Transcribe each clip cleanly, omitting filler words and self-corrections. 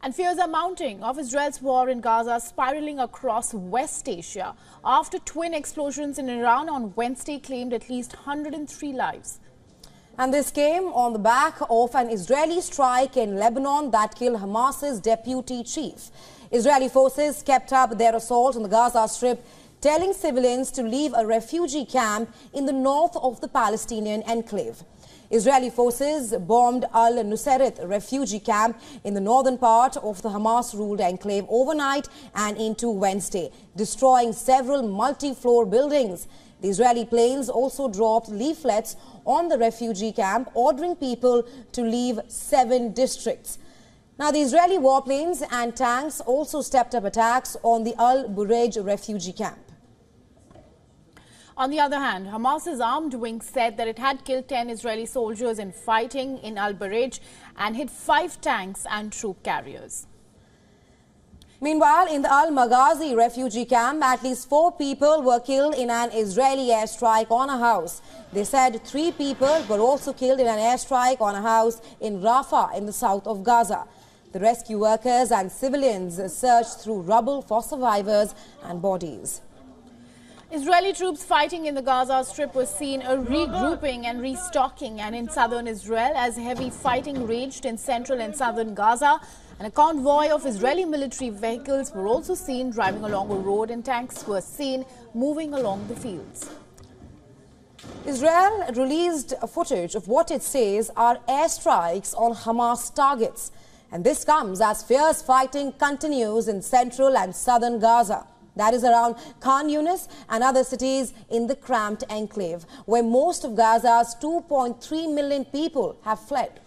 And fears are mounting of Israel's war in Gaza spiraling across West Asia after twin explosions in Iran on Wednesday claimed at least 103 lives. And this came on the back of an Israeli strike in Lebanon that killed Hamas's deputy chief. Israeli forces kept up their assault on the Gaza Strip, telling civilians to leave a refugee camp in the north of the Palestinian enclave. Israeli forces bombed al-Nusayrat refugee camp in the northern part of the Hamas-ruled enclave overnight and into Wednesday, destroying several multi-floor buildings. The Israeli planes also dropped leaflets on the refugee camp, ordering people to leave 7 districts. Now, the Israeli warplanes and tanks also stepped up attacks on the al-Burej refugee camp. On the other hand, Hamas's armed wing said that it had killed 10 Israeli soldiers in fighting in al-Burej and hit 5 tanks and troop carriers. Meanwhile, in the al-Maghazi refugee camp, at least 4 people were killed in an Israeli airstrike on a house. They said 3 people were also killed in an airstrike on a house in Rafah in the south of Gaza. The rescue workers and civilians searched through rubble for survivors and bodies. Israeli troops fighting in the Gaza Strip were seen regrouping and restocking and in southern Israel as heavy fighting raged in central and southern Gaza. And a convoy of Israeli military vehicles were also seen driving along a road and tanks were seen moving along the fields. Israel released footage of what it says are airstrikes on Hamas targets. And this comes as fierce fighting continues in central and southern Gaza. That is around Khan Yunis and other cities in the cramped enclave, where most of Gaza's 2.3 million people have fled.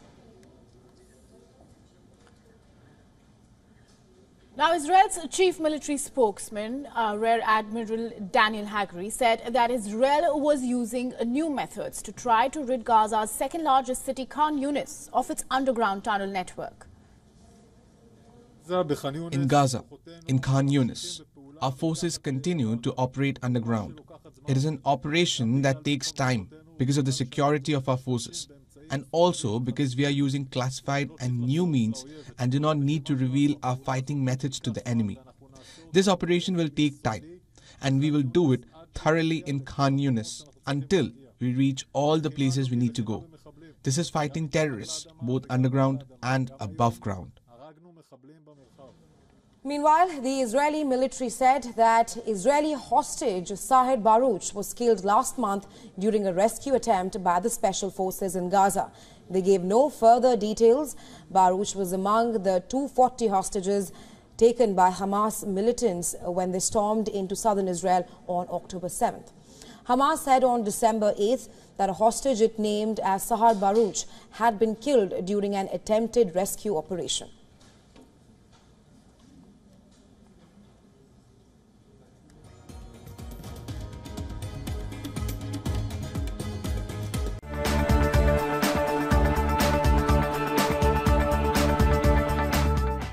Now, Israel's chief military spokesman, Rear Admiral Daniel Hagari, said that Israel was using new methods to try to rid Gaza's second largest city, Khan Yunis, of its underground tunnel network. In Gaza, in Khan Yunis, our forces continue to operate underground. It is an operation that takes time because of the security of our forces and also because we are using classified and new means and do not need to reveal our fighting methods to the enemy. This operation will take time and we will do it thoroughly in Khan Yunis until we reach all the places we need to go. This is fighting terrorists, both underground and above ground. Meanwhile, the Israeli military said that Israeli hostage Sahar Baruch was killed last month during a rescue attempt by the special forces in Gaza. They gave no further details. Baruch was among the 240 hostages taken by Hamas militants when they stormed into southern Israel on October 7th. Hamas said on December 8th that a hostage it named as Sahar Baruch had been killed during an attempted rescue operation.